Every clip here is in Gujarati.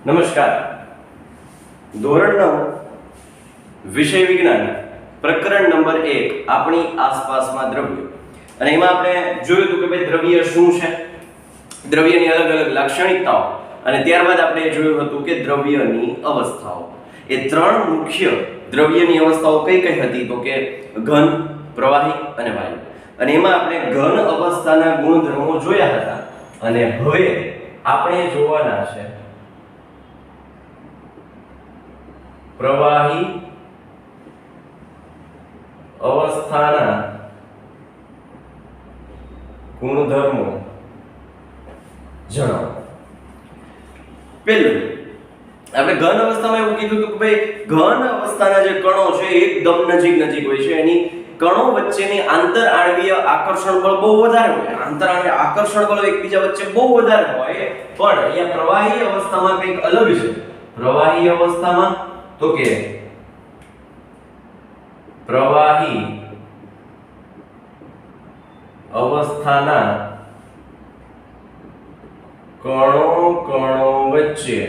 નમસ્કાર. ધોરણ 9 વિષય વિજ્ઞાન પ્રકરણ નંબર 1 આપણી આસપાસમાં દ્રવ્યો. અને એમાં આપણે જોયું હતું કે ભાઈ દ્રવ્ય શું છે, દ્રવ્યની અલગ અલગ લાક્ષણિકતાઓ, અને ત્યારબાદ આપણે જોયું હતું કે દ્રવ્યની અવસ્થાઓ. એ ત્રણ મુખ્ય દ્રવ્યની અવસ્થાઓ કઈ કઈ હતી તો કે ઘન, પ્રવાહી અને વાયુ. અને એમાં આપણે ઘન અવસ્થાના ગુણધર્મો જોયા હતા. અને હવે આપણે જોવાના છે પ્રવાહી અવસ્થાના ગુણધર્મો જણાવો. પહેલું આપણે ઘન અવસ્થામાં એવું કીધું હતું કે ભાઈ ઘન અવસ્થાના જે કણો છે એકદમ નજીક હોય છે. એની કણો વચ્ચેની આંતર આણ્વીય આકર્ષણ બળ બહુ વધારે હોય. આંતર આણ્વીય આકર્ષણ બળ એકબીજા વચ્ચે બહુ વધારે હોય. પણ અહીંયા પ્રવાહી અવસ્થામાં કંઈક અલગ છે. પ્રવાહી અવસ્થામાં તો કે પ્રવાહી અવસ્થાના કણો વચ્ચે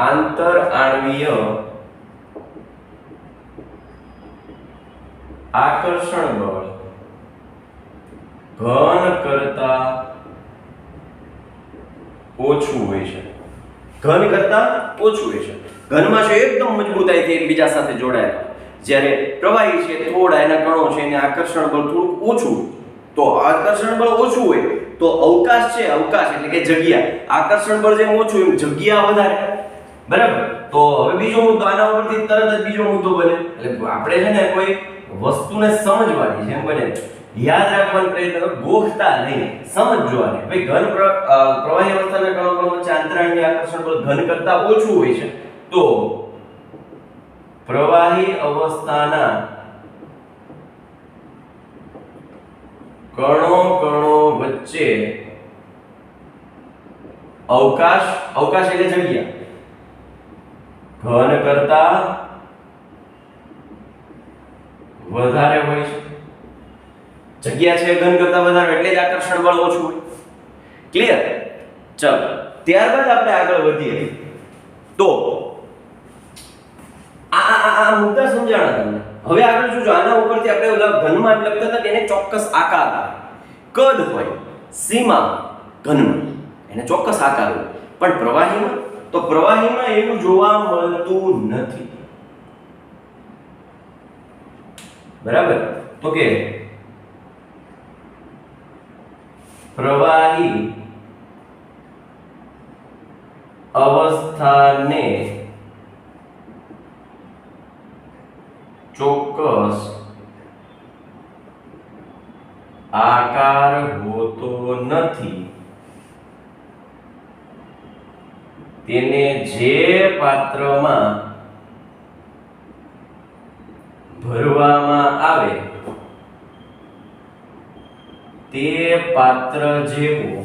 આંતર આણ્વીય આકર્ષણ બળ ઘન કરતા ઓછું હોય છે. ઘન કરતા ઓછું હોય છે. ઘનમાં છે એકદમ મજબૂતાઈથી એકબીજા સાથે જોડાયેલા, જ્યારે પ્રવાહી છે થોડા એના કણો છે એને આકર્ષણ બળ થોડું ઓછું. તો આકર્ષણ બળ ઓછું હોય તો અવકાશ છે, અવકાશ એટલે કે જગ્યા, આકર્ષણ બળ જેમ ઓછું એમ જગ્યા વધારે. બરાબર. તો હવે બીજો મુદ્દો, આના ઉપરથી તરત જ બીજો મુદ્દો બને. એટલે આપણે છે ને કોઈ વસ્તુને સમજવાની છે એમ બને, યાદ રાખવાનો પ્રયત્ન કરો, ગોખતા નહીં, સમજવાની. ભાઈ ઘન પ્રવાહી અવસ્થાના કણો વચ્ચે આંતરાણ્વીય આકર્ષણ બળ ઘન કરતા ઓછું હોય છે. તો પ્રવાહી અવસ્થાના કણો વચ્ચે અવકાશ એટલે જગ્યા, ઘન કરતા વધારે હોય છે. જગ્યા છે ઘન કરતા વધારે એટલે જ આકર્ષણ બળ ઓછું હોય. ક્લિયર? ચલો, ત્યારબાદ આપણે આગળ વધીએ. તો આ મુદ્દા સમજાણા તમને. હવે આગળ જોજો, આના ઉપરથી આપણે ઘનમાં લખતા હતા કે એને ચોક્કસ આકાર આવે, કદ હોય, સીમા ઘનમાં એને ચોક્કસ આકાર હોય. પણ પ્રવાહીમાં તો પ્રવાહીમાં એવું જોવા મળતું નથી. બરાબર. તો કે પ્રવાહી અવસ્થાને ચોક્કસ આકાર હોતો નથી. તેને જે પાત્રમાં ભરવામાં આવે તે પાત્ર જેવો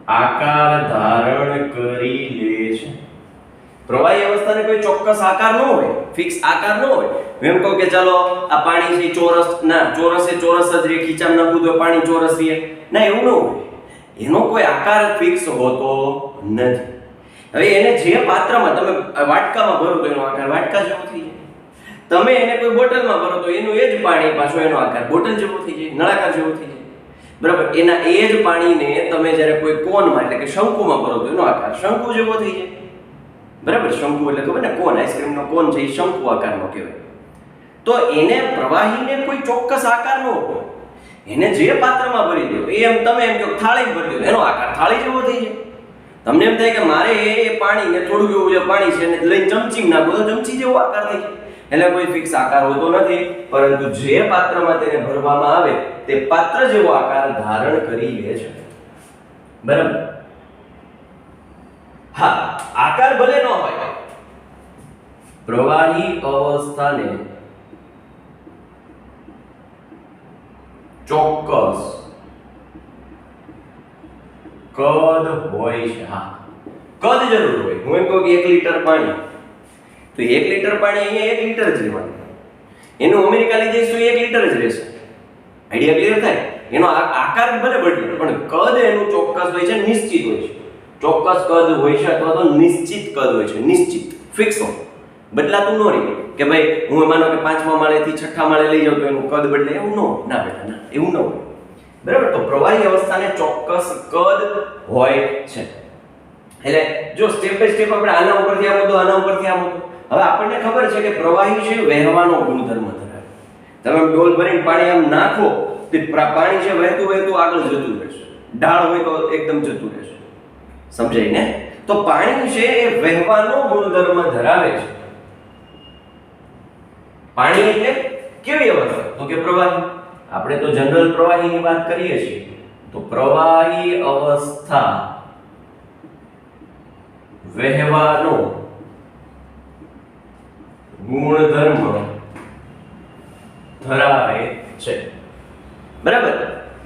આકાર ધારણ કરી લે છે. પ્રવાહી અવસ્થાને કોઈ ચોક્કસ આકાર ન હોય, ફિક્સ આકાર ન હોય. એમ કહો કે ચાલો આ પાણી છે ચોરસ, ના, ચોરસ જ રે, ખીચામાં નાખું તો પાણી ચોરસ રહે, ના, એવું ન હોય. એનો કોઈ આકાર ફિક્સ હોતો નથી. હવે એને જે પાત્રમાં તમે વાટકામાં ભરો તો એનો આકાર વાટકા જેવો થઈ જાય. તમે એને કોઈ બોટલમાં ભરો તો એનું એ જ પાણી પાછો એનો આકાર બોટલ જેવો થઈ જાય, નળાકાર જેવો થઈ જાય. બરાબર. એના એ જ પાણીને તમે જ્યારે કોઈ કોનમાં એટલે કે શંકુમાં ભરો તો એનો આકાર શંકુ જેવો થઈ જાય. બરાબર. શંકુ એટલે ખબર ને, કોન, આઈસ્ક્રીમનો કોન છે એ શંકુ આકારનો કહેવાય. તો એને પ્રવાહીને કોઈ ચોક્કસ આકાર ન હોય. એને જે પાત્રમાં ભરી દો, એમ તમે એમ કહો થાળીમાં ભરી દો, એનો આકાર થાળી જેવો થઈ જાય. તમને એમ થાય કે મારે એ પાણીને થોડું એવું જે પાણી છે એને લઈને ચમચી નાખો તો ચમચી જેવો આકાર થઈ જાય. એટલે કોઈ ફિક્સ આકાર હોતો નથી, પરંતુ જે પાત્રમાં તેને ભરવામાં આવે તે પાત્ર જેવો આકાર ધારણ કરી લે છે. બરાબર. હા, આકાર ભલે ન હોય, પ્રવાહી અવસ્થાને ચોક્કસ કદ હોય છે. હા, કદ જરૂર હોય. હું એમ કહું કે 1 લીટર પાણી, તો 1 લીટર પાણી અહીંયા 1 લીટર જ લેવાનું. એનું અમેરિકા લઈ જઈશ તો 1 લીટર જ રહેશે. આઈડિયા ક્લિયર થાય? એનો આકાર ભલે બદલે પણ કદ એનું ચોક્કસ હોય છે, નિશ્ચિત હોય છે. ચોક્કસ કદ હોય છે અથવા તો નિશ્ચિત કદ હોય છે, નિશ્ચિત ફિક્સ હોય, બદલાતું ન રહે કે ભાઈ હું માનો કે 5મા માળેથી 6ઠા માળે લઈ જાઉં તો એનું કદ બદલે, એવું ન હોય. ના બેટા ના, એવું ન હોય. બરાબર? તો પ્રવાહી અવસ્થાને ચોક્કસ કદ હોય છે. એટલે જો સ્ટેપ બાય સ્ટેપ આપણે આના ઉપરથી આ મુદ્દો, આના ઉપરથી આ મુદ્દો. હવે આપણને ખબર છે કે પ્રવાહી છે વહેવાનો ગુણધર્મ ધરાવે. તમે ડોલ ભરીને પાણી આમ નાખો તો પાણી છે વહેતું વહેતું આગળ જતું રહેશે. ઢાળ હોય તો એકદમ જતું રહેશે. સમજાય ને? તો પાણી છે એ વહેવાનો ગુણધર્મ ધરાવે છે. પાણી એટલે કેવી અવસ્થા? તો કે પ્રવાહી. આપણે તો જનરલ પ્રવાહીની વાત કરીએ છીએ. તો પ્રવાહી અવસ્થા વહેવાનો ગુણધર્મ ધરાવે છે. બરાબર?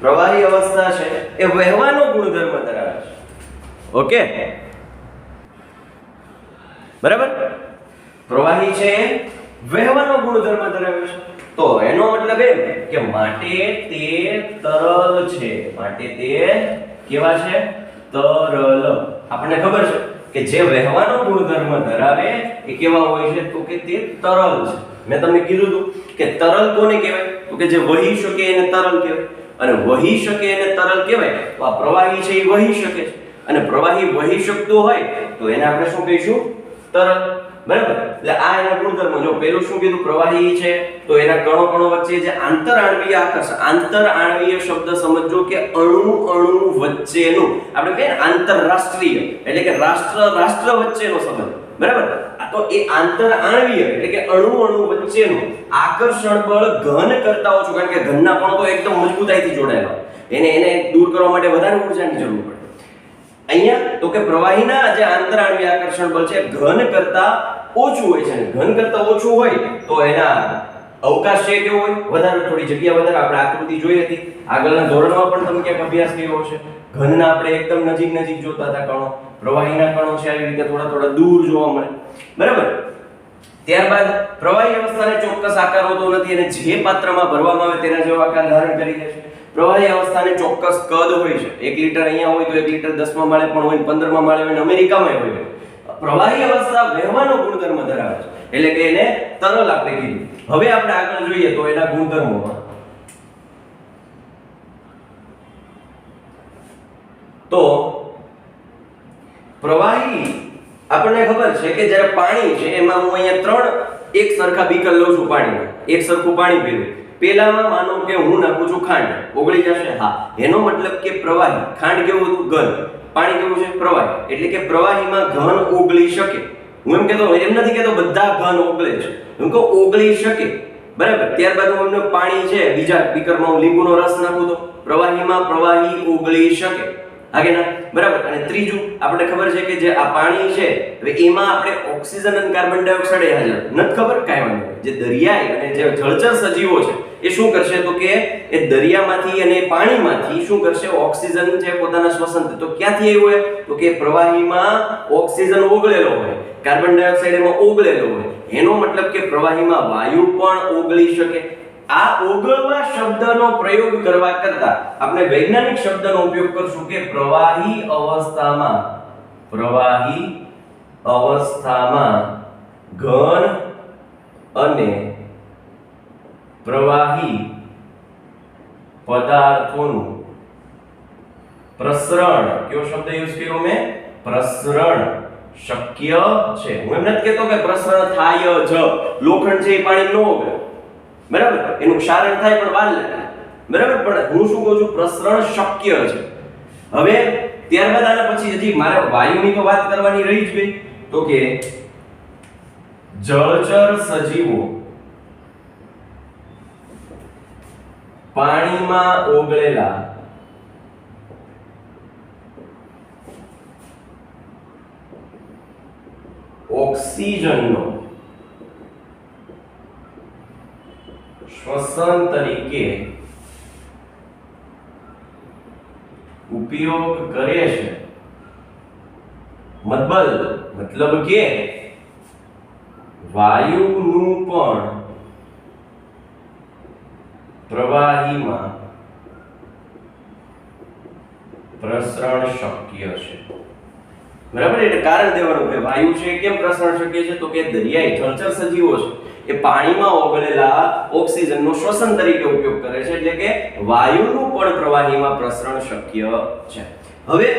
પ્રવાહી અવસ્થા છે એ વહેવાનો ગુણધર્મ ધરાવે છે. ઓકે, બરાબર? પ્રવાહી છે વહેવાનો ગુણધર્મ ધરાવે છે. તો એનો મતલબ એમ કે માટે તે તરલ છે. માટે તે કેવા છે? તરલ. આપણને ખબર છે કે જે વહેવાનો ગુણધર્મ ધરાવે એ કેવા હોય છે? તો કે તે તરલ છે. મેં તમને કીધું હતું કે તરલ કોને કહેવાય? તો કે જે વહી શકે એને તરલ કહેવાય. અને વહી શકે એને તરલ કહેવાય. તો આ પ્રવાહી છે એ વહી શકે છે. અને પ્રવાહી વહી શકતું હોય તો એને આપણે શું કહીશું? તરલ. બરાબર? એટલે આ એના ગુણધર્મ. જો પેલું શું કીધું? પ્રવાહી છે તો એના કણો કણો વચ્ચે જે આંતરઆણવીય આકર્ષણ, આંતરઆણવીય શબ્દ સમજો કે અણુ અણુ વચ્ચેનું, આપણે કહીએ ને આંતરરાષ્ટ્રીય, એટલે કે રાષ્ટ્ર રાષ્ટ્ર વચ્ચેનો સંબંધ. બરાબર? તો એ આંતરઆણવીય એટલે કે અણુ અણુ વચ્ચેનું આકર્ષણ બળ ઘન કરતા ઓછું, કારણ કે ઘનના કણો તો એકદમ મજબૂતાઈથી જોડાયેલા, એને દૂર કરવા માટે વધારે ઊર્જાની જરૂર પડે. અહીંયા તો કે પ્રવાહીના જે આંતરઆણવીય આકર્ષણ બળ છે ઘન કરતા ઓછું હોય છે. ઘન કરતા ઓછું હોય તો એના અવકાશ છે કેવો હોય? વધારે, થોડી જગ્યા વધારે. આપણે આકૃતિ જોઈ હતી આગળના ધોરણમાં પણ તમે ક્યાંક અભ્યાસ કર્યો છે. ઘનના આપણે એકદમ નજીક નજીક જોતા હતા કણો, પ્રવાહીના કણો છે આવી રીતે થોડા થોડા દૂર જોવા મળે. બરાબર? ત્યારબાદ પ્રવાહી અવસ્થાને ચોક્કસ આકાર હોતો નથી અને જે પાત્રમાં ભરવામાં આવે તેના જેવો આકાર ધારણ કરી લે છે. પ્રવાહી અવસ્થાને ચોક્કસ કદ હોય છે. 1 લીટર અહીંયા હોય તો 1 લીટર 10મા માળે પણ હોય, 15મા માળે હોય, અમેરિકામાં હોય. પ્રવાહી અવસ્થા વહેવાનો ગુણધર્મ ધરાવે છે. એટલે કે એને તરલ આપણે કીધું. હવે આપણે આગળ જોઈએ તો એના ગુણધર્મોમાં તો પ્રવાહી આપણને ખબર છે કે જ્યારે પાણી છે એમાં હું અહીંયા 3 એક સરખા બીકર લઉં છું પાણીમાં, એક સરખું પાણી પીવું. પેલામાં માનો કે હું નાખું છું ખાંડ, ઓગળી જશે? હા. એનો મતલબ કે પ્રવાહી, ખાંડ કેવું હતું? ઘન. પાણી કેવું છે? પ્રવાહી. એટલે કે પ્રવાહીમાં ઘન ઓગળી શકે. હું એમ કહેતો, એમ નથી કહેતો બધા ઘન ઓગળે છે, હું કહું ઓગળી શકે. બરાબર? ત્યારબાદ હું એમને પાણી છે બીજા બીકરમાં હું લીંબુનો રસ નાખું તો પ્રવાહીમાં પ્રવાહી ઓગળી શકે. આગેના? બરાબર? અને ત્રીજું આપણે ખબર છે કે જે આ પાણી છે હવે એમાં આપણે ઓક્સિજન અને કાર્બન ડાયોક્સાઇડ હાજર નથી. ખબર? કાંઈ વાંધો નહીં. જે દરિયાઈ અને જે જળચર સજીવો છે એ શું કરશે? તો કે એ દરિયામાંથી અને પાણીમાંથી શું કરશે? ઓક્સિજન છે પોતાના શ્વસન. તો ક્યાંથી આવ્યું હોય? તો કે પ્રવાહીમાં ઓક્સિજન ઓગળેલો હોય, કાર્બન ડાયોક્સાઇડ એમાં ઓગળેલો હોય. એનો મતલબ કે પ્રવાહીમાં વાયુ પણ ઓગળી શકે. આ ઓગળવા શબ્દનો પ્રયોગ કરવા કરતા આપણે વૈજ્ઞાનિક શબ્દનો ઉપયોગ કરશું કે પ્રવાહી અવસ્થામાં ઘન અને પ્રવાહી પદાર્થોનું પ્રસરણ. કયો શબ્દ યુઝ કર્યો મેં? પ્રસરણ શક્ય છે. હું એમ નથી કહેતો કે પ્રસરણ થાય જ. લોખંડ છે એ પાણી ન ઓગળે. બરાબર? એનું ક્ષારણ થાય પણ વાર લાગે. બરાબર? પણ હું શું કહું છું? પ્રસરણ શક્ય છે. હવે ત્યારબાદ આના પછી હજી મારે વાયુની તો વાત કરવાની રહી જ ગઈ. તો કે જળચર સજીવો પાણીમાં ઓગળેલા ઓક્સિજનનો શ્વસન તરીકે ઉપયોગ કરે છે. મતલબ કે વાયુનું પણ પ્રવાહીમાં પ્રસરણ શક્ય છે, બરાબર. એટલે કારણ દેવાનું કે વાયુ છે કેમ પ્રસરણ શક્ય છે, તો કે દરિયાઈ જળચર સજીવો છે એ પાણીમાં ઓગળેલા ઓક્સિજનનો શ્વસન તરીકે ઉપયોગ કરે છે, એટલે કે વાયુનું પણ પ્રવાહીમાં પ્રસરણ શક્ય છે. હવે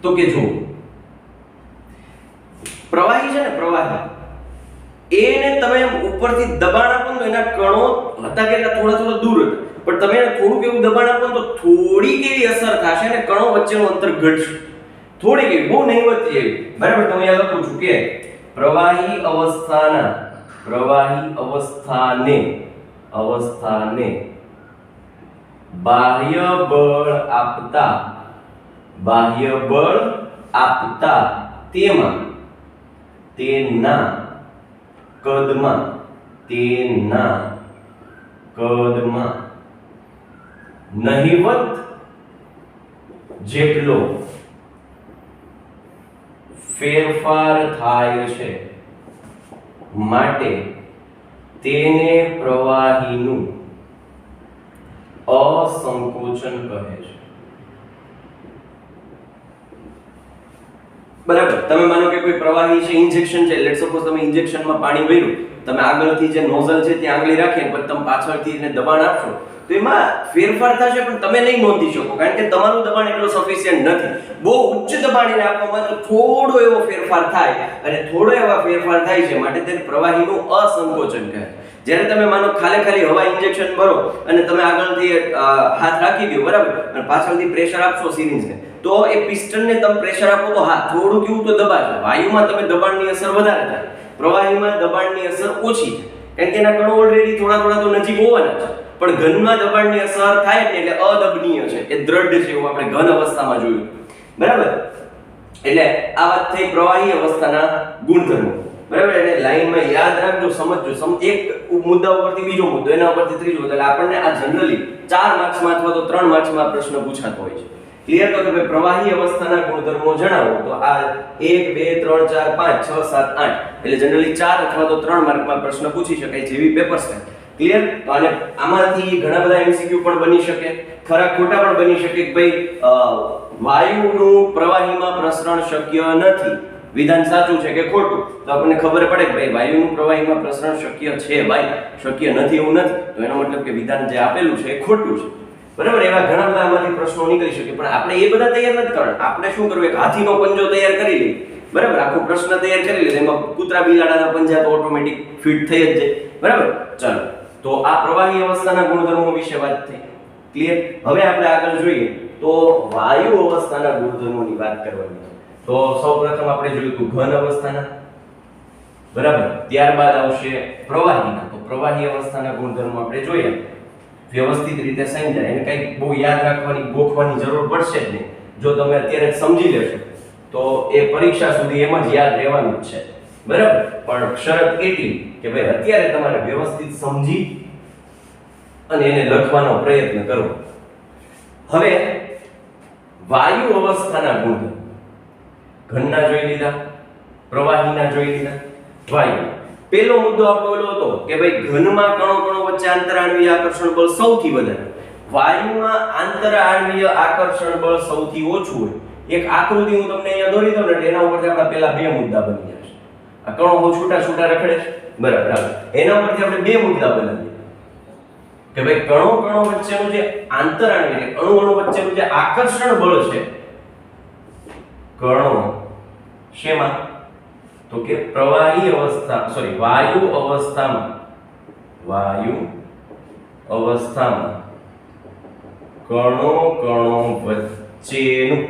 તો કે જો પ્રવાહી છે ને, પ્રવાહી એને તમે ઉપરથી દબાણ આપો તો એના કણો હતા કેટલા થોડા દૂર હતા, પણ તમે એને થોડુંક એવું દબાણ આપો તો થોડીક એવી અસર થશે ને કણો વચ્ચેનું અંતર ઘટશે, થોડીક એવી, બહુ નહીવત એવી, બરાબર. તો અહીંયા લખું છું કે પ્રવાહી અવસ્થાને બાહ્ય બળ આપતા તેના કદમાં નહીવત જેટલો ફેરફાર થાય છે, માટે તેને પ્રવાહીનું અસંકોચન કહે છે, બરાબર. તમે માનો કે કોઈ પ્રવાહી છે, ઇન્જેક્શન છે, લેટ્સ સપોઝ તમે ઇન્જેક્શનમાં પાણી ભર્યું, તમે આગળથી જે નોઝલ છે ત્યાં આંગળી રાખીને પછી તમે પાછળથી એને દબાણ આપશો તો એમાં ફેરફાર થશે, પણ તમે નહીં નોંધી શકો કારણ કે તમારું દબાણ એટલું સફિશિયન્ટ નથી. બહુ ઉચ્ચ દબાણ એને આપવામાં તો થોડો એવો ફેરફાર થાય, અને થોડો એવો ફેરફાર થાય છે માટે તેને પ્રવાહીનું અસંકોચન કહે. જ્યારે તમે માનો ખાલી હવા ઇન્જેક્શન ભરો અને તમે આગળથી હાથ રાખી દો, બરાબર, અને પાછળથી પ્રેશર આપશો સિરિંજને, તો એ પિસ્ટનને તમે પ્રેશર આપો તો હા થોડું કેવું તો દબાશે. વાયુમાં તમે દબાણની અસર વધારે થાય, પ્રવાહીમાં દબાણની અસર ઓછી થાય, કારણ કે એના કણો ઓલરેડી થોડા તો નજીક હોવાના છે, પણ ઘનમાં દબાણની અસર થાય એટલે અદબનીય છે, એ દ્રઢ છે, એવું આપણે ઘન અવસ્થામાં જોયું, બરાબર. એટલે આ વાત થઈ પ્રવાહી અવસ્થાના ગુણધર્મો, બરાબર. એને લાઈનમાં યાદ રાખજો, સમજજો. એક મુદ્દા ઉપરથી બીજો મુદ્દો, એના ઉપરથી ત્રીજો મુદ્દો, એટલે આપણને આ જનરલી 4 માર્ક્સમાં અથવા તો 3 માર્ક્સમાં પ્રશ્ન પૂછાતો હોય છે. ક્લિયર? તો કે ભાઈ પ્રવાહી અવસ્થાના ગુણધર્મો જણાવો, તો આ 1 2 3 4 5 6 7 8 એટલે જનરલી 4 અથવા તો 3 માર્કમાં પ્રશ્ન પૂછી શકાય જેવી પેપર્સ છે. ક્લિયર? તો અને આમાંથી ઘણા બધા એમસીક્યુ પણ બની શકે, ખરા ખોટા પણ બની શકે કે ભાઈ વાયુનું પ્રવાહીમાં પ્રસરણ શક્ય નથી, વિધાન સાચું છે કે ખોટું, તો આપણને ખબર પડે કે ભાઈ વાયુનું પ્રવાહીમાં પ્રસરણ શક્ય છે, ભાઈ શક્ય નથી એવું નથી, તો એનો મતલબ કે વિધાન જે આપેલું છે એ ખોટું છે, બરાબર. એવા ઘણા બધા આમાંથી પ્રશ્નો નીકળી શકે, પણ આપણે એ બધા તૈયાર નથી કરવાના. આપણે શું કરવું, એક હાથીનો પંજો તૈયાર કરી લઈએ, બરાબર, આખો પ્રશ્ન તૈયાર કરી લઈએ, એમાં કૂતરા બિલાડાના પંજા તો ઓટોમેટિક ફિટ થઈ જ જાય, બરાબર. ચાલો, તો આ પ્રવાહી અવસ્થાના ગુણધર્મો વિશે વાત થઈ. ક્લિયર? હવે આપણે આગળ જોઈએ તો વાયુ અવસ્થાના ગુણધર્મોની વાત કરવાની છે. તો સૌપ્રથમ આપણે જોયું હતું ઘન અવસ્થાના, બરાબર, ત્યારબાદ આવશે પ્રવાહીના. તો પ્રવાહી અવસ્થાના ગુણધર્મો આપણે જોયા, વ્યવસ્થિત રીતે સમજાય, એને કઈ બહુ યાદ રાખવાની ગોખવાની જરૂર પડશે જ નહીં. જો તમે અત્યારે સમજી લેશો તો એ પરીક્ષા સુધી એમ જ યાદ રહેવાનું જ છે, બરાબર. પણ શરત એટલી કે ભાઈ અત્યારે તમારે વ્યવસ્થિત સમજી અને એને લખવાનો પ્રયત્ન કરો. હવે વાયુ અવસ્થાના ગુણધર્મો ઘનના જોઈ લીધા, પ્રવાહીના જોઈ લીધા, વાયુ. પહેલો મુદ્દો આપણો એલો હતો કે ભાઈ ઘનમાં કણો વચ્ચે આંતરાણવીય આકર્ષણ બળ સૌથી વધારે, વાયુમાં આંતરાણવીય આકર્ષણ બળ સૌથી ઓછું હોય. એક આકૃતિ હું તમને અહીંયા દોરી દઉં ને એના ઉપરથી આપણા પહેલા 2 મુદ્દા બની જશે. આ કણો બહુ છૂટા રખડે છે, બરાબર, એના ઉપરથી આપણે 2 મુદ્દા બનાવીએ કે ભાઈ કણો વચ્ચેનું જે આંતરાણવીય અણુ વચ્ચેનું જે આકર્ષણ બળ છે, કણો શેમાં, તો કે પ્રવાહી અવસ્થા, સોરી, વાયુ અવસ્થામાં કણો વચ્ચેનું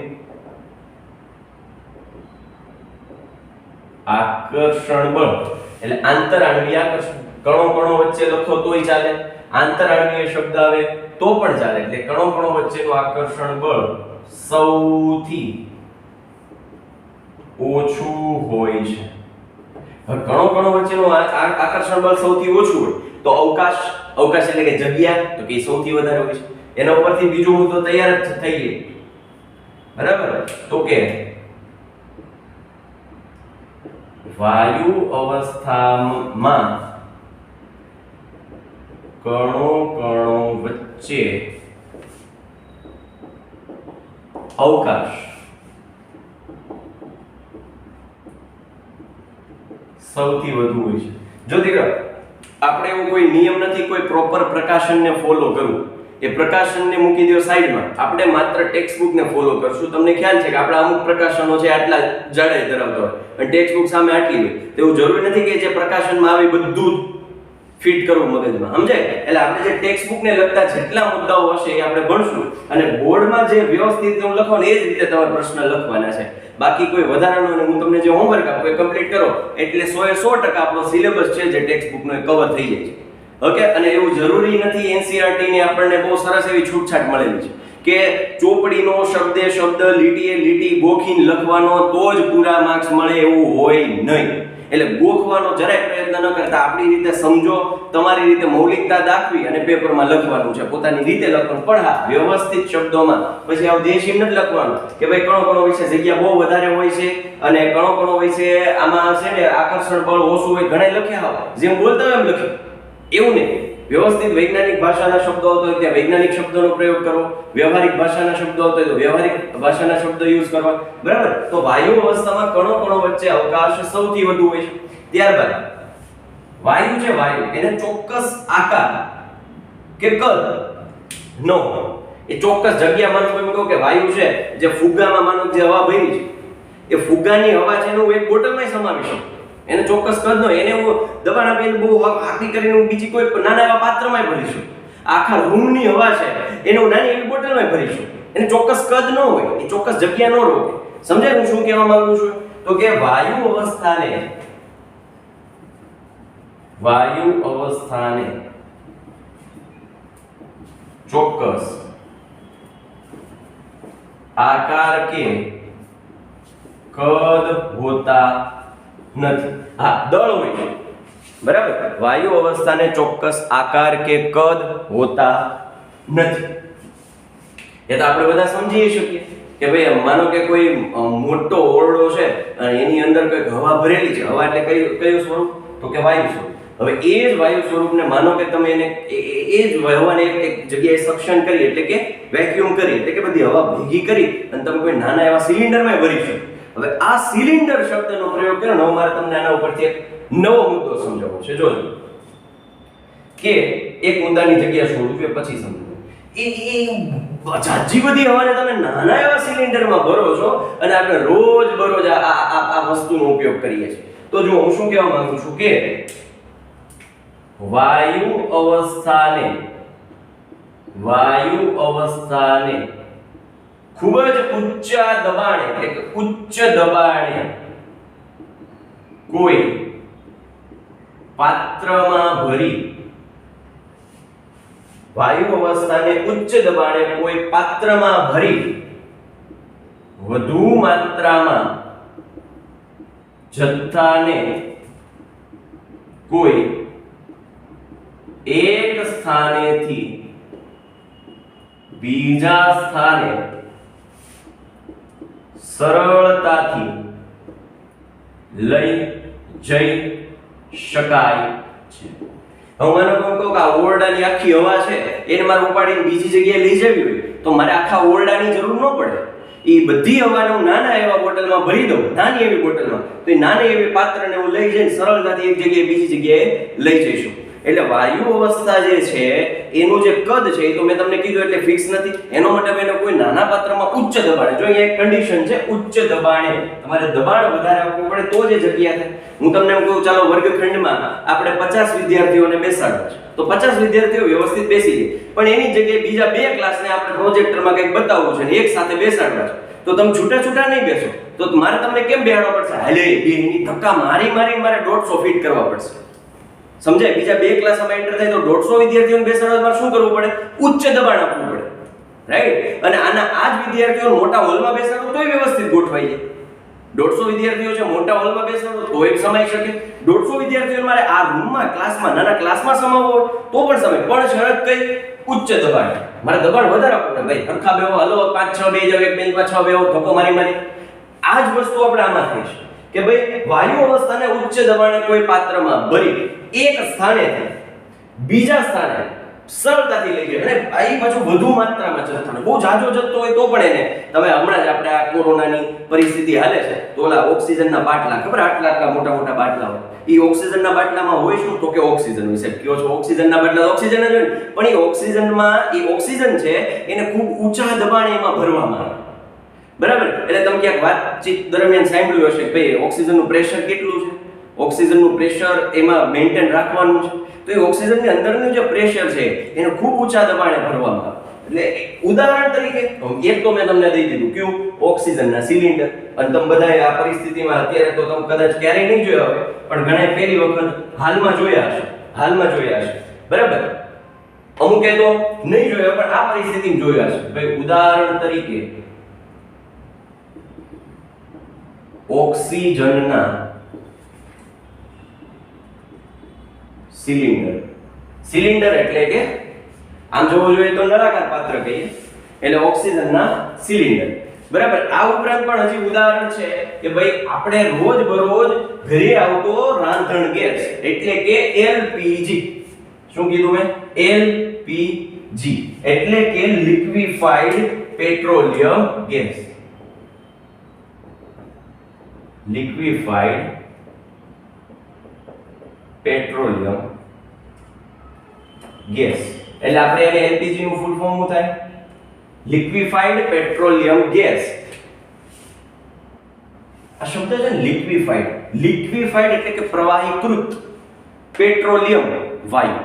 આકર્ષણ બળ, એટલે આંતરાણવીય આકર્ષણ. કણો વચ્ચે લખો તોય ચાલે, આંતરાણવીય શબ્દ આવે તો પણ ચાલે, એટલે કણો વચ્ચેનું આકર્ષણ બળ સૌથી ઓછું હોય છે. હવે કણો વચ્ચેનું આકર્ષણ બળ સૌથી ઓછું હોય તો અવકાશ એટલે કે જગ્યા, તો કે સૌથી વધારે હોય છે. એના ઉપરથી બીજો મુદ્દો તૈયાર જ થઈ ગયો, બરાબર. તો કે વાયુ અવસ્થામાં કણો વચ્ચે અવકાશ સૌથી વધુ હોય છે। જો દીકરા આપણે એવું કોઈ નિયમ નથી કોઈ પ્રોપર પ્રકાશનને ફોલો કરવું, એ પ્રકાશનને મૂકી દો સાઈડમાં, આપણે માત્ર ટેક્સ્ટ બુકને ફોલો કરશું। તમને ખ્યાલ છે કે આપણા અમુક પ્રકાશનો છે આટલા જાડાઈ ધરાવતા હોય અને ટેક્સ્ટ બુક સામે આટલી હોય, તેવું જરૂરી નથી કે જે પ્રકાશનમાં આવે બધું ફિટ કરવું મગજમાં, સમજાય? એટલે આપણે જે ટેક્સ્ટ બુકને લગતા જેટલા મુદ્દાઓ હશે એ આપણે ભણશું અને બોર્ડમાં જે વ્યવસ્થિત લખવાનું એ જ રીતે તમારે પ્રશ્ન લખવાના છે। બાકી કોઈ વધારાનો ને હું તમને જે હોમવર્ક આપું એ કમ્પ્લીટ કરો એટલે 100% આપણો સિલેબસ છે જે ટેક્સ્ટ બુકનો એ કવર થઈ જાય છે। ઓકે, અને એવું જરૂરી નથી એનસીઈઆરટી ની આપણને બહુ સરસ એવી છૂટછાટ મળેલી છે કે ચોપડીનો શબ્દે શબ્દ લીટીએ લીટી ગોખીને લખવાનો તો જ પૂરા માર્ક્સ મળે એવું હોય નહીં। એટલે ગોખવાનો જરાય પ્રયત્ન ન કરતા આપણી રીતે સમજો, તમારી રીતે મૌલિકતા દાખવી અને પેપરમાં લખવાનું છે, પોતાની રીતે લખવાનું, પણ હા વ્યવસ્થિત શબ્દોમાં। પછી આવ દેશી નથી લખવાનું કે ભાઈ કણો વિશે જગ્યા બહુ વધારે હોય છે અને કણો વિશે આમાં છે ને આકર્ષણ બળ ઓછું હોય, ઘણા લખ્યા હોય જેમ બોલતા હોય એમ લખ્યું, એવું નહીં। વ્યવસ્થિત વૈજ્ઞાનિક ભાષાના શબ્દો આવતો હોય ત્યાં વૈજ્ઞાનિક શબ્દોનો પ્રયોગ કરો, વ્યવહારિક ભાષાના શબ્દો આવતો હોય તો વ્યવહારિક ભાષાના શબ્દો યુઝ કરવા, બરાબર? તો વાયુ અવસ્થામાં કણો વચ્ચે અવકાશ સૌથી વધુ હોય છે। ત્યારબાદ વાયુ છે, વાયુ એને ચોક્કસ આકાર કે કદ ન હોય, એ ચોક્કસ જગ્યા માનો એમ કહો કે વાયુ છે જે ફુગ્ગામાં માનો જે હવા ભરી છે એ ફુગ્ગાની હવા છે એનું એક બોટલમાં સમાવી શકો, એને ચોક્કસ કદ ન હોય, એને હું દબાણ આપીને બહુ આખી કરીને હું બીજી કોઈ નાના એવા પાત્રમાં ભરીશું, આખા રૂમની હવા છે એને હું નાની એવી બોટલમાં ભરીશું, એને ચોક્કસ કદ ન હોય, એ ચોક્કસ જગ્યા ન રોકે। સમજાય હું શું કહેવા માંગુ છું? તો કે વાયુ અવસ્થાને ચોક્કસ આકાર કે કદ હોતા નથી। હા, દળ હોય છે, બરાબર? વાયુ અવસ્થાને ચોક્કસ આકાર કે કદ હોતા નથી। એ તો આપણે બધા સમજી શકીએ કે ભાઈ માનો કે કોઈ મોટો ઓરડો છે અને એની અંદર કંઈક હવા ભરેલી છે, હવા એટલે કયું સ્વરૂપ? તો કે વાયુ સ્વરૂપ। હવે એ જ વાયુ સ્વરૂપને માનો કે તમે એને એ જ હવાને એક જગ્યાએ સક્શન કરી એટલે કે વેક્યુમ કરી એટલે કે બધી હવા ભેગી કરી અને તમે કોઈ નાના એવા સિલિન્ડરમાં ભરી શકો। હવે આ સિલિન્ડર શબ્દનો પ્રયોગ કર્યો ને મારે તમને આના ઉપરથી એક નવો મુદ્દો સમજાવવો છે। જોજો કે એક મુદ્દાની જગ્યા છોડું છું પછી સમજો। એ જાજી બધી હવાને તમે નાના એવા સિલિન્ડરમાં ભરો છો અને આપણે રોજ બરોજ આ વસ્તુનો ઉપયોગ કરીએ છીએ। તો જો હું શું કહેવા માંગુ છું કે વાયુ અવસ્થાને ખૂબ જ ઉચ્ચ દબાણે કોઈ પાત્રમાં ભરી, વાયુ અવસ્થાને ઉચ્ચ દબાણે કોઈ પાત્રમાં ભરી વધુ માત્રામાં જથ્થાને કોઈ એક સ્થાનેથી બીજા સ્થાને સરળતાથી લઈ જઈ શકાય છે। હવે મને કહું કે આ ઓરડાની આખી હવા છે એને મારે ઉપાડીને બીજી જગ્યાએ લઈ જવી હોય તો મારે આખા ઓરડાની જરૂર ન પડે, એ બધી હવાને હું નાના એવા બોટલમાં ભરી દઉં, નાની એવી બોટલમાં, તો એ નાની એવી પાત્રને હું લઈ જઈને સરળતાથી એક જગ્યાએ બીજી જગ્યાએ લઈ જઈશું। એટલે વાયુ અવસ્થા જે છે એનું જે કદ છે એ તો મેં તમને કીધું એટલે ફિક્સ નથી, એનો મતલબ એને કોઈ નાના પાત્રમાં ઉચ્ચ દબાણે, જો અહીંયા એક કન્ડિશન છે ઉચ્ચ દબાણે, તમારે દબાણ વધારે આપવું પડે તો જે જગ્યા થાય। હું તમને એમ કહું ચાલો વર્ગખંડમાં આપણે 50 વિદ્યાર્થીઓને બેસાડવા છે તો 50 વિદ્યાર્થીઓ વ્યવસ્થિત બેસી જાય, પણ એની જગ્યાએ બીજા 2 ક્લાસને આપણે પ્રોજેક્ટરમાં કંઈક બતાવવું છે ને એક સાથે બેસાડવા છે તો તમે છૂટા નહીં બેસો, તો મારે તમને કેમ બેહાડવા પડશે? હાલે બેની ધક્કા મારી મારે 150 ફીટ કરવા પડશે, સમજાય? બીજા 2 ક્લાસમાં એન્ટર થાય તો 150 વિદ્યાર્થીઓને બેસાડવા માટે શું કરવું પડે? ઉચ્ચ દબાણ આપવું પડે, રાઈટ? અને આ જ વિદ્યાર્થીઓ મોટા હોલમાં બેસાડો તોય વ્યવસ્થિત ગોઠવાઈ જાય। 150 વિદ્યાર્થીઓ છે મોટા હોલમાં બેસાડો તો એક સમાઈ શકે, 150 વિદ્યાર્થીઓ મારે આ રૂમમાં ક્લાસમાં નાના ક્લાસમાં સમાવવો હોય તો પણ સમાય, પણ શરત કઈ? ઉચ્ચ દબાણ। મારે દબાણ વધારે આપવું પડે, ભાઈ હરખા બેહો, હલો 5-6 બે જાવ, એક બેન્ચમાં 6 બેહો, ધક્કો મારી આ જ વસ્તુ આપણે આમાં થઈ છે કે ભાઈ વાયુ અવસ્થાને ઉચ્ચ દબાણે કોઈ પાત્રમાં ભરી એક સ્થાનેથી બીજા સ્થાને સરળતાથી લઈ જાય. અને આ પાછું વધુ માત્રામાં જથ્થાનો બહુ જાજો જથ્થો હોય તો પણ એને તમે હમણાં જ આપણે આ કોરોનાની પરિસ્થિતિ હાલે છે તો ઓલા ઓક્સિજનના બાટલા ખબર આટલા મોટા મોટા બાટલા હોય એ ઓક્સિજનના બાટલામાં હોય શું તો કે ઓક્સિજન હોય. સાહેબ કયો છો ઓક્સિજનના બાટલા ઓક્સિજન જ હોય પણ એ ઓક્સિજનમાં એ ઓક્સિજન છે એને ખૂબ ઊંચા દબાણે એમાં ભરવામાં આવે. બરાબર, એટલે તમે ક્યાંક વાતચીત દરમિયાન સાંભળ્યું હશે ભાઈ ઓક્સિજનનું પ્રેશર કેટલું છે, ઓક્સિજનનું પ્રેશર એમાં મેન્ટેન રાખવાનું છે. તો એ ઓક્સિજનની અંદરનું જે પ્રેશર છે એને ખૂબ ઊંચા દબાણે ભરવામાં આવે. એટલે ઉદાહરણ તરીકે એક તો મેં તમને દઈ દીધું કયું ઓક્સિજનના સિલિન્ડર. અને તમે બધાએ આ પરિસ્થિતિમાં અત્યારે તો તમે કદાચ ક્યારેય નહીં જોયા હોય પણ ઘણા પહેલી વખત હાલમાં જોયા હશે. બરાબર, અમુકે તો નહીં જોયા પણ આ પરિસ્થિતિમાં જોયા હશે. ભાઈ ઉદાહરણ તરીકે ઓક્સિજનના સિલિન્ડર એટલે કે આમ જોવું જોઈએ તો નળાકાર પાત્ર કહીએ એટલે ઓક્સિજનના સિલિન્ડર. બરાબર, આ ઉપરાંત પણ હજી ઉદાહરણ છે કે ભાઈ આપણે રોજબરોજ ઘરે આવતો રાંધણ ગેસ એટલે કે એલપીજી. શું કીધું મેં? એલપીજી એટલે કે liquefied petroleum gas. Liquefied petroleum gas એટલે આપણે એને એલપીજી નું ફૂલ ફોર્મ શું થાય? Liquefied petroleum gas. આ શબ્દ છે લિક્વિફાઈડ એટલે કે પ્રવાહીકૃત પેટ્રોલિયમ વાયુ.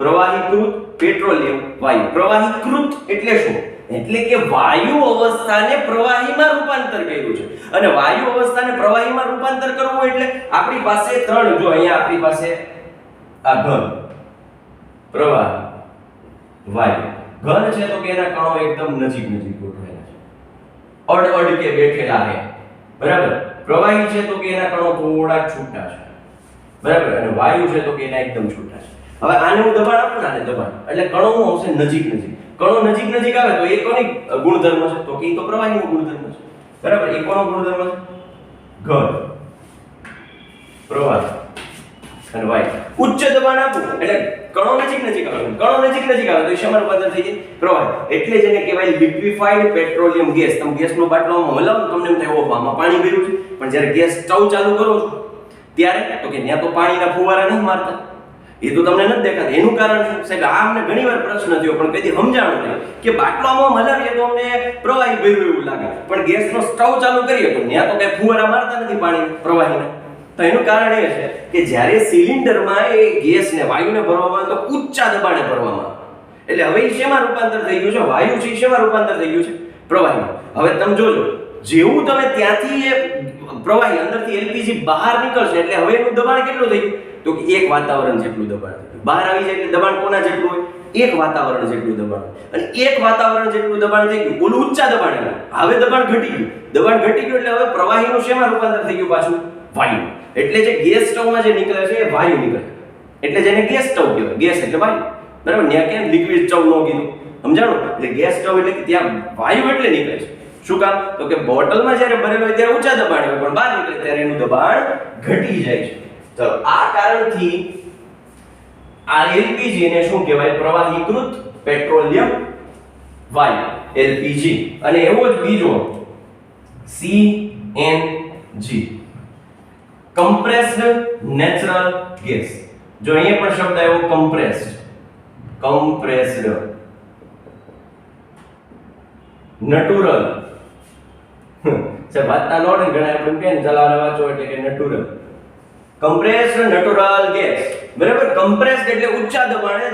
પ્રવાહીકૃત પેટ્રોલિયમ વાયુ. પ્રવાહીકૃત એટલે શું? એટલે કે વાયુ અવસ્થાને પ્રવાહીમાં રૂપાંતર કર્યું છે. અને વાયુ અવસ્થાને પ્રવાહીમાં રૂપાંતર કરવું એટલે આપણી પાસે ત્રણ, જો અહીંયા આપણી પાસે આ ઘન, પ્રવાહી, વાયુ. ઘન છે તો કે એના કણો એકદમ નજીક ગોઠવેલા છે, અડ કે બેઠેલા છે. બરાબર, પ્રવાહી છે તો કે એના કણો થોડા છૂટા છે. બરાબર, અને વાયુ છે તો કે એના એકદમ છૂટા છે. હવે આને હું દબાણ આપું ને, આને દબાણ એટલે કણો શું આવશે? નજીક. કણો નજીક આવે તો એ કોની ગુણધર્મ છે? તો કે એ તો પ્રવાહીનો ગુણધર્મ છે. બરાબર, એ કોનો ગુણધર્મ છે? ઘન, પ્રવાહી અને વાયુ. ઉચ્ચ દબાણ આપું એટલે કણો નજીક આવે. કણો નજીક આવે તો એ શેમાં રૂપાંતર થઈ જાય? પ્રવાહી. એટલે જેને કહેવાય લિક્વિફાઈડ પેટ્રોલિયમ ગેસ. તમે ગેસનો બાટલો હલાવો તમને એમ થાય ઓહો આમાં પાણી ભર્યું છે, પણ જ્યારે ગેસ સ્ટવ ચાલુ કરો છો ત્યારે તો કે ત્યાં તો પાણીના ફુવારા નહીં મારતા, એ તો તમને નથી દેખાતા. એનું કારણ શું? સાહેબ આ અમને ઘણીવાર પ્રશ્ન થયો પણ કદી સમજાણું નહીં કે બાટલામાં હલાવીએ તો અમને પ્રવાહી ભર્યું એવું લાગે, પણ ગેસનો સ્ટવ ચાલુ કરીએ તો ત્યાં તો કઈ ફુવારા મારતા નથી પાણી પ્રવાહીના. તો એનું કારણ એ છે કે જ્યારે સિલિન્ડરમાં એ ગેસને વાયુને ભરવામાં આવે તો ઊંચા દબાણે ભરવામાં આવે. એટલે હવે એ શેમાં રૂપાંતર થઈ ગયું છે? વાયુ છે શેમાં રૂપાંતર થઈ ગયું છે? પ્રવાહીમાં. હવે તમે જોજો જેવું તમે ત્યાંથી એ પ્રવાહી અંદરથી એલપીજી બહાર નીકળશે એટલે હવે એનું દબાણ કેટલું થઈ ગયું? તો કે એક વાતાવરણ જેટલું દબાણ. બહાર આવી જાય એટલે દબાણ કોના જેટલું હોય? એક વાતાવરણ જેટલું દબાણ. અને એક વાતાવરણ જેટલું દબાણ થઈ ગયું, ઓલું ઊંચા દબાણે. હવે દબાણ ઘટી ગયું એટલે હવે પ્રવાહીનું શેમાં રૂપાંતર થઈ ગયું? પાછું વાયુ. એટલે જે ગેસ સ્ટવમાં જે નીકળે છે એ વાયુ નીકળે, એટલે જેને ગેસ સ્ટવ કહેવાય. ગેસ એટલે વાયુ. બરાબર, ત્યાં કેમ લિક્વિડ સ્ટવ નો કીધું? સમજાણું? એટલે ગેસ સ્ટવ એટલે કે ત્યાં વાયુ એટલે નીકળે છે. શું કામ? તો કે બોટલમાં જ્યારે ભરેલો હોય ત્યારે ઊંચા દબાણે હોય, પણ બહાર નીકળે ત્યારે એનું દબાણ ઘટી જાય છે. ચલો, આ કારણથી આ એલપીજી ને શું કહેવાય? પ્રવાહીકૃત પેટ્રોલિયમ વાયુ, એલપીજી. અને એવો જ બીજો સીએનજી, કમ્પ્રેસ્ડ નેચરલ ગેસ. જો અહીંયા પણ શબ્દ આવ્યો કમ્પ્રેસ્ડ નેચરલ. વાંચતા ન આવડે ઘણા એમ કહે ને ચલાવવા વાંચો એટલે કે નેચરલ. Compressed natural gas. બરાબર, કમ્પ્રેસ્ડ એટલે ઊંચા દબાણે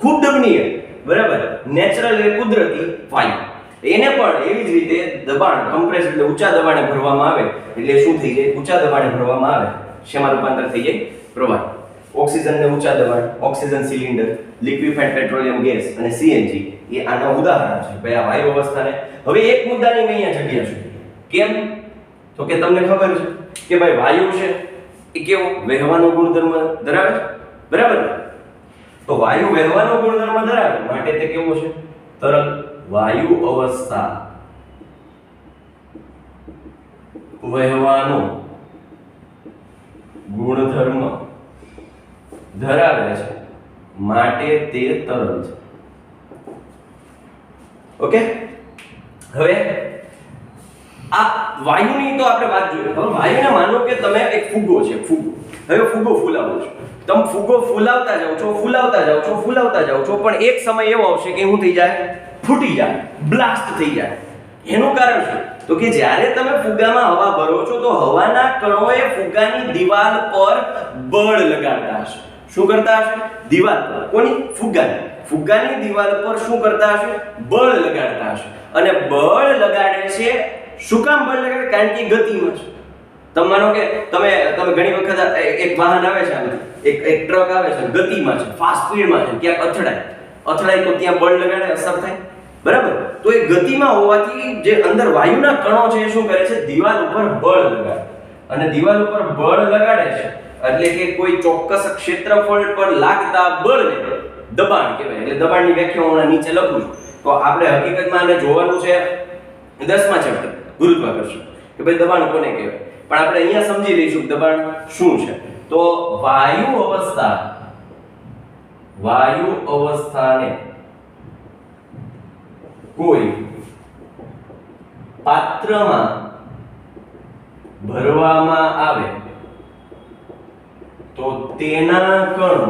ખૂબ દબનીય. બરાબર, નેચરલ એટલે કુદરતી વાયુ. એને પણ એવી જ રીતે દબાણ કમ્પ્રેસ એટલે ઊંચા દબાણે ભરવામાં આવે એટલે શું થઈ જાય? ઊંચા દબાણે ભરવામાં આવે શેમાં રૂપાંતર થઈ જાય? પ્રવાહી. ઓક્સિજનને ઊંચા દબાણ, oxygen cylinder, liquefied petroleum gas અને સીએનજી એ આના ઉદાહરણ છે. ભાઈ આ વાયુ અવસ્થાને હવે એક મુદ્દાની મેં અહીંયા જગ્યા છે. કેમ? તો કે તમને ખબર છે કે ભાઈ વાયુ છે એ કેવો વહેવાનો ગુણધર્મ ધરાવે છે. બરાબર, તો વાયુ વહેવાનો ગુણધર્મ ધરાવે માટે તે કેવો છે? તરલ. વાયુ અવસ્થા વહેવાનો ગુણધર્મ ધરાવે છે માટે તે તરલ છે. ઓકે, હવે આ વાયુની તો આપણે વાત જોઈએ. હવે વાયુને માનો કે તમે એક ફુગ્ગો છે, ફુગ્ગો. હવે ફુગ્ગો ફૂલાવો છો, તમે ફુગ્ગો ફૂલાવતા જાઓ છો, ફૂલાવતા જાઓ છો, ફૂલાવતા જાઓ છો, પણ એક સમય એવો આવશે કે શું થઈ જાય? ફૂટી જાય, બ્લાસ્ટ થઈ જાય. એનું કારણ શું? તો કે જ્યારે તમે ફુગ્ગામાં હવા ભરો છો તો હવાના કણોએ ફુગ્ગાની દિવાલ પર બળ લગાડતા હશે. શું કરતા હશે? દિવાલ પર. કોની? ફુગ્ગાની. ફુગ્ગાની દિવાલ પર શું કરતા હશે? બળ લગાડતા હશે. અને બળ લગાડે છે. શું કામ બળ લગાડે? કારણ કે ગતિમાં છે. તમે માનો કે તમે ઘણી વખત એક વાહન આવે છે, એક ટ્રક આવે છે, ગતિમાં છે, ફાસ્ટ સ્પીડમાં છે, ક્યાંક અથડાય તો ત્યાં બળ લગાડે, અસર થાય. બરાબર? તો એ ગતિમાં હોવાથી જે અંદર વાયુના કણો છે એ શું કરે છે? દિવાલ ઉપર બળ લગાડે. અને દિવાલ ઉપર બળ લગાડે છે એટલે કે કોઈ ચોક્કસ ક્ષેત્રફળ પર લાગતા બળને દબાણ કહેવાય. એટલે દબાણની વ્યાખ્યા હું નીચે લખું છું. તો આપણે હકીકતમાં આને જોવાનું છે 10મા ચેપ્ટર ગુરુત્વાકર્ષણ, કે ભાઈ દબાણ કોને કહેવાય. પણ આપણે અહીંયા સમજી લઈશું દબાણ શું છે. તો વાયુ અવસ્થાને કોઈ પાત્રમાં ભરવામાં આવે તો તેના કણો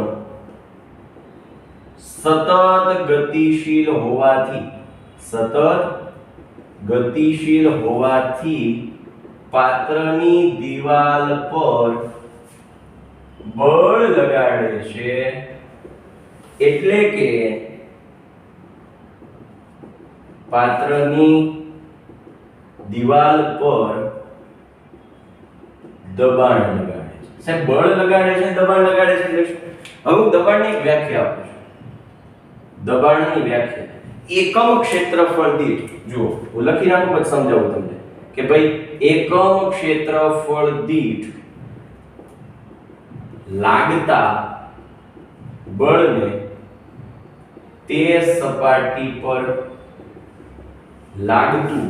સતત ગતિશીલ હોવાથી પાત્રની દિવાલ પર બળ લગાડે છે. એટલે કે પાત્રની દિવાલ પર દબાણ લગાડે છે. સાહેબ, બળ લગાડે છે, દબાણ લગાડે છે એટલે શું? હવે હું દબાણની એક વ્યાખ્યા આપું છું. દબાણની વ્યાખ્યા એકમ ક્ષેત્રફળ દીઠ, જુઓ હું લખી નાખું પછી સમજાવું તમને કે ભાઈ એકમ ક્ષેત્રફળ દીઠ લાગતા બળને તે સપાટી પર લાગતું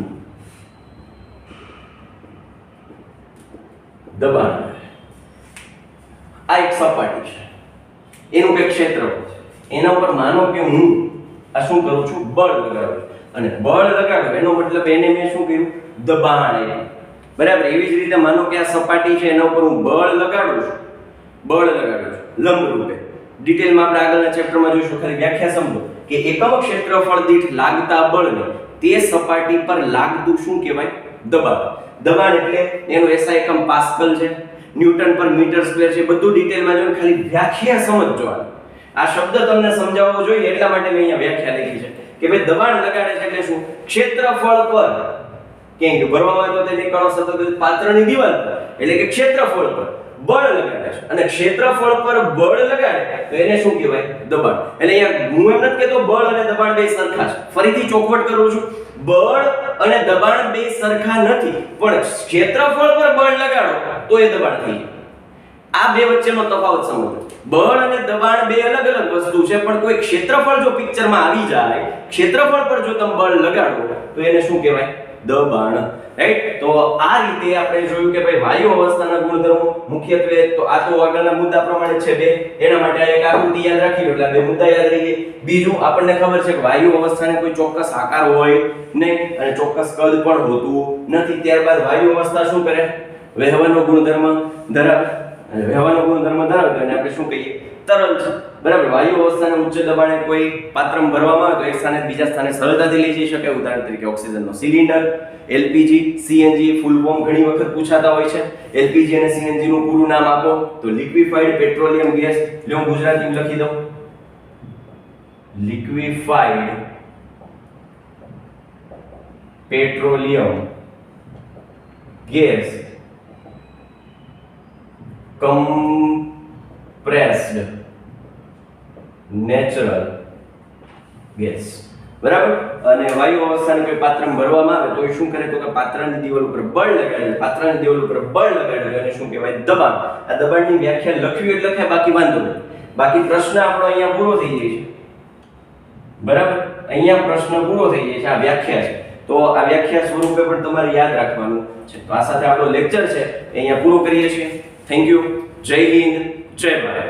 દબાણ. આ એક સપાટી છે, એનું કઈ ક્ષેત્રફળ છે. એના ઉપર માનો કે હું આ શું કરું છું? બળ લગાડું છું. અને બળ લગાડું એનો મતલબ એને મેં શું કર્યું? દબાણ આપ્યું. બરાબર? એવી જ રીતે માનો કે આ સપાટી છે, એના ઉપર હું બળ લગાડું છું, લંબ રૂપે. ડિટેલમાં આપણે આગળના ચેપ્ટરમાં જોઈશું. ખાલી વ્યાખ્યા સમજો કે એકમ ક્ષેત્રફળ દીઠ લાગતા બળને તે સપાટી પર લાગતું શું કહેવાય? દબાણ. દબાણ એટલે એનો SI એકમ પાસ્કલ છે, ન્યૂટન પર મીટર સ્ક્વેર છે. બધું ડિટેલમાં જોઈને ખાલી વ્યાખ્યા સમજજો. આ શબ્દ તમને સમજાવવો જોઈએ એટલા માટે મેં અહીંયા વ્યાખ્યા લખી છે કે ભાઈ દબાણ લગાડે છે એટલે શું? ક્ષેત્રફળ પર ક્યાંય ભરવામાં આવે તો તેની કણો સતત પાત્રની દિવાલ પર એટલે કે ક્ષેત્રફળ પર બળ લગાડે છે. અને ક્ષેત્રફળ પર બળ લગાડે તો એને શું કહેવાય? દબાણ. એટલે અહીંયા હું એમ નથી કહેતો બળ અને દબાણ બે સરખા છે. ફરીથી ચોખવટ કરું છું, બળ અને દબાણ બે સરખા નથી, પણ ક્ષેત્રફળ પર બળ લગાડો તો એ દબાણ થઈ જાય. આ બે વચ્ચેનો તફાવત સમજો. બળ અને દબાણ બે અલગ અલગ વસ્તુ છે, પણ કોઈ ક્ષેત્રફળ જો પિક્ચરમાં આવી જાય, ક્ષેત્રફળ પર જો તમે બળ લગાડો તો એને શું કહેવાય? દબાણ. રાઈટ? તો આ રીતે આપણે જોયું કે ભાઈ વાયુ અવસ્થાના ગુણધર્મો મુખ્યત્વે તો આ તો આગળના મુદ્દા પ્રમાણે છે બે. એના માટે આ એક આકૃતિ યાદ રાખી લો એટલે બે મુદ્દા યાદ રહી જાય. બીજું આપણને ખબર છે કે વાયુ અવસ્થાને કોઈ ચોક્કસ આકાર હોય નહીં અને ચોક્કસ કદ પણ હોતું નથી. ત્યારબાદ વાયુ અવસ્થા શું કરે? વહેવાનો ગુણધર્મ ધરાવે. અને વહેવાનો ગુણધર્મ ધરાવે તો એને આપણે શું કહીએ? તરલ છે. બરાબર? વાયુ અવસ્થાને ઉચ્ચ દબાણે કોઈ પાત્રમાં ભરવામાં આવે તો એક સ્થાને બીજા સ્થાને સરળતાથી લઈ જઈ શકે. ઉદાહરણ તરીકે ઓક્સિજનનો cylinder, LPG, CNG full form ઘણી વખત પૂછાતા હોય છે. LPG અને CNG નું પૂરું નામ આપો તો લિક્વિફાઈડ પેટ્રોલિયમ ગેસ. લે હું ગુજરાતીમાં લખી દઉં, liquefied petroleum gas compressed natural gas. બરાબર? અને વાયુ અવસ્થાને કોઈ પાત્રમાં ભરવામાં આવે તો એ શું કરે? તો કે પાત્રની દિવાલ ઉપર બળ લગાડે. પાત્રની દિવાલ ઉપર બળ લગાડે અને શું કહેવાય? દબાણ. આ દબાણની વ્યાખ્યા લખવી એટલે લખાય, બાકી વાંધો નહીં. બાકી પ્રશ્ન આપણો અહીંયા પૂરો થઈ જાય છે. બરાબર? અહીંયા પ્રશ્ન પૂરો થઈ જાય છે. આ વ્યાખ્યા છે. તો આ વ્યાખ્યા સ્વરૂપે પણ તમારે યાદ રાખવાનું છે. તો આ સાથે આપણો લેક્ચર છે અહીંયા પૂરો કરીએ છીએ. Thank you. જય હિન્દ, જય ભારત.